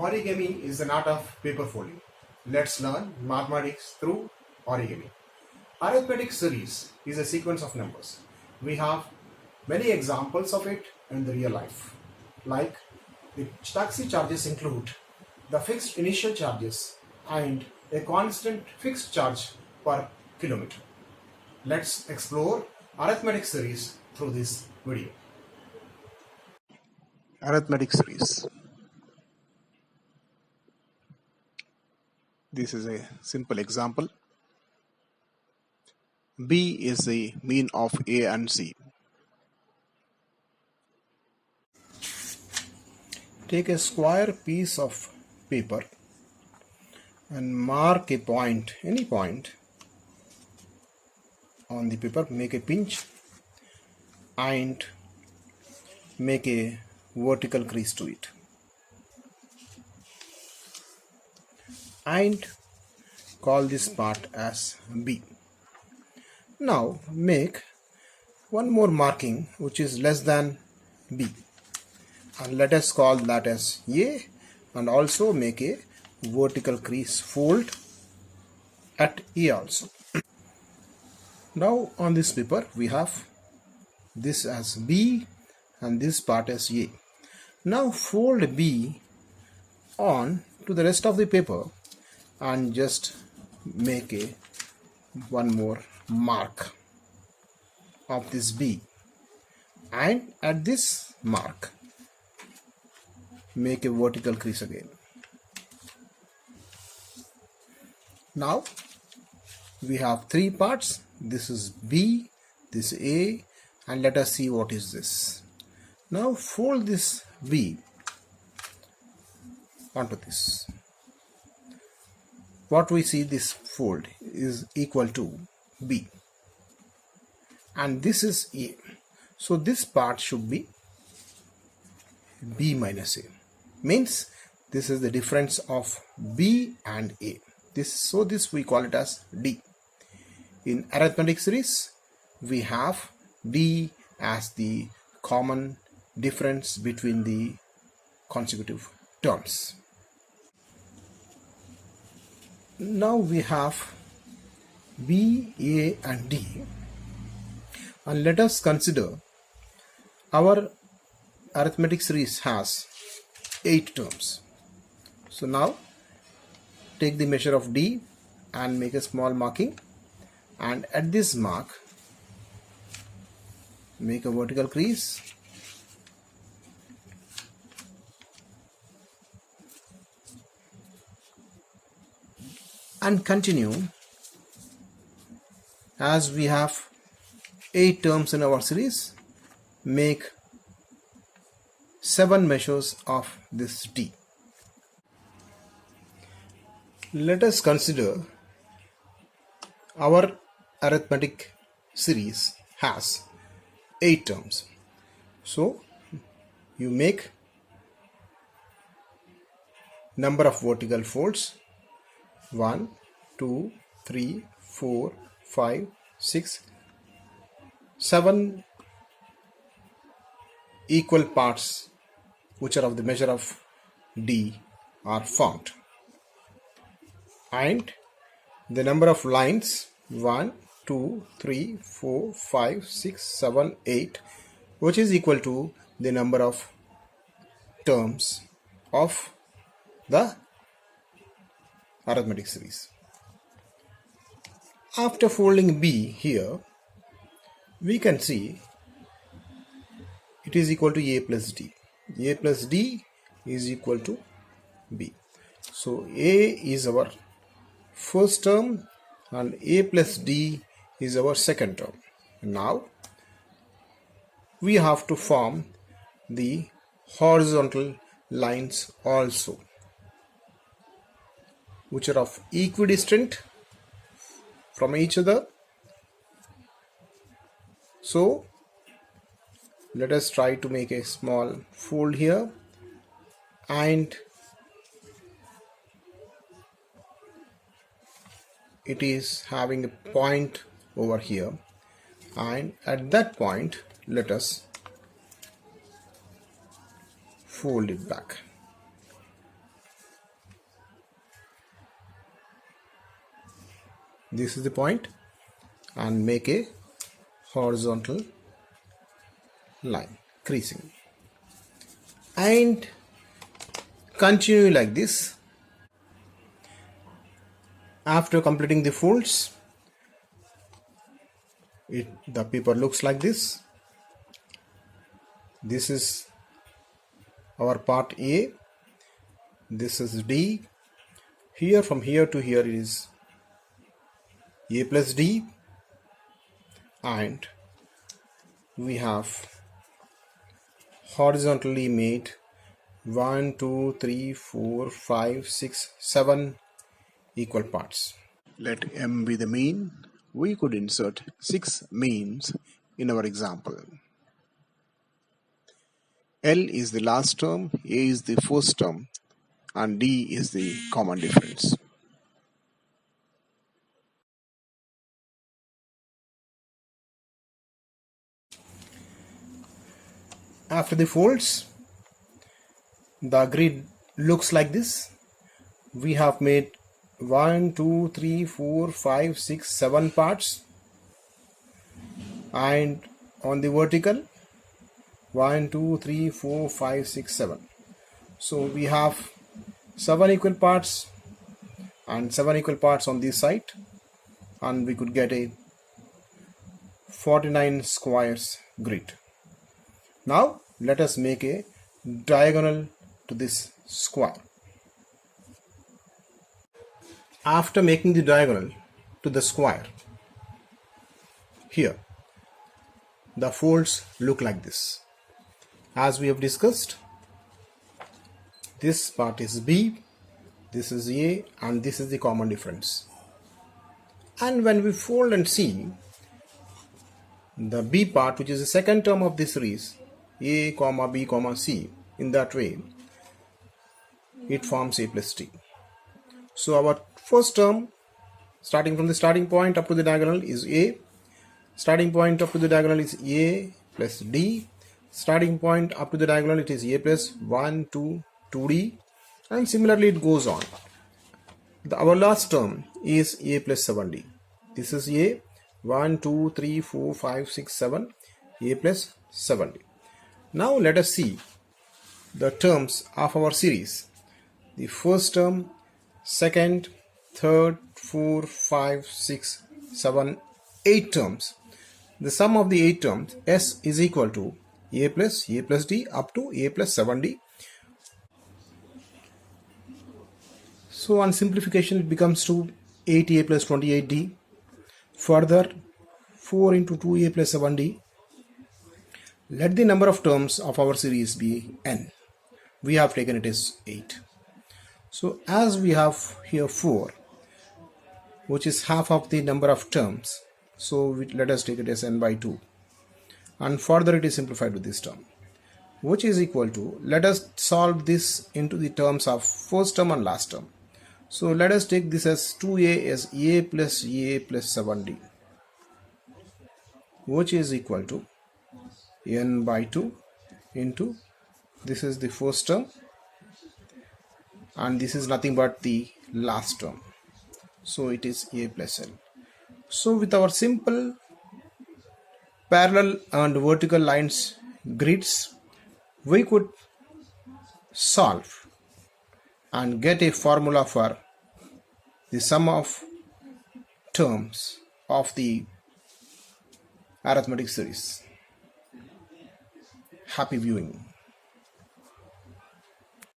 Origami is an art of paper folding. Let's learn mathematics through origami. Arithmetic series is a sequence of numbers. We have many examples of it in the real life. Like the taxi charges include the fixed initial charges and a constant fixed charge per kilometer. Let's explore arithmetic series through this video. Arithmetic series. This is a simple example. B is the mean of A and C. Take a square piece of paper and mark a point, any point on the paper, make a pinch and make a vertical crease to it. And call this part as B. Now make one more marking which is less than B, and let us call that as A, and also make a vertical crease fold at A also. Now on this paper we have this as B and this part as A. Now fold B on to the rest of the paper and just make a one more mark of this B, and at this mark make a vertical crease again. Now we have three parts. This is B, this A, and let us see what is this. Now fold this B onto this. What we see, this fold is equal to B, and this is A. So this part should be B minus A, means this is the difference of B and A. This we call it as D. In arithmetic series we have D as the common difference between the consecutive terms. Now we have B, A and D, and let us consider our arithmetic series has 8 terms. So now take the measure of D and make a small marking, and at this mark make a vertical crease and continue. As we have 8 terms in our series, make 7 measures of this D. Let us consider our arithmetic series has 8 terms. So you make number of vertical folds 1, 2, 3, 4, 5, 6, 7 equal parts which are of the measure of D are formed, and the number of lines 1, 2, 3, 4, 5, 6, 7, 8, which is equal to the number of terms of the arithmetic series. After folding B here, we can see it is equal to A plus D. A plus D is equal to B. So A is our first term and A plus D is our second term. Now we have to form the horizontal lines also, which are of equidistant from each other. So let us try to make a small fold here, and it is having a point over here, and at that point let us fold it back. This is the point, and make a horizontal line creasing and continue like this. After completing the folds, the paper looks like this. This is our part A, this is D. Here, from here to here is A plus D, and we have horizontally made 1, 2, 3, 4, 5, 6, 7 equal parts. Let M be the mean. We could insert 6 means in our example. L is the last term, A is the first term, and D is the common difference. After the folds, the grid looks like this. We have made 1, 2, 3, 4, 5, 6, 7 parts, and on the vertical 1, 2, 3, 4, 5, 6, 7. So we have 7 equal parts and 7 equal parts on this side, and we could get a 49 squares grid. Now let us make a diagonal to this square. After making the diagonal to the square, here the folds look like this. As we have discussed, this part is B, this is A, and this is the common difference. And when we fold and see the B part, which is the second term of this series, A, B, C, in that way it forms A plus D. So our first term, starting from the starting point up to the diagonal, is A. Starting point up to the diagonal is A plus D. Starting point up to the diagonal, it is A plus 1, 2, 2D, and similarly it goes on. Our last term is A plus 7D. This is A, 1, 2, 3, 4, 5, 6, 7, A plus 7D. Now let us see the terms of our series. The first term, second, third, 4, 5, 6, 7, 8 terms. The sum of the 8 terms, S, is equal to A plus D up to A plus 7D. So on simplification it becomes to 8A plus 28D. Further 4 into 2A plus 7D. Let the number of terms of our series be n. We have taken it as 8. So as we have here 4, which is half of the number of terms, so let us take it as n by 2. And further it is simplified with this term, which is equal to, let us solve this into the terms of first term and last term. So let us take this as 2A as A plus 7D, which is equal to n by 2 into, this is the first term and this is nothing but the last term, so it is A plus L. So with our simple parallel and vertical lines grids, we could solve and get a formula for the sum of terms of the arithmetic series. Happy viewing.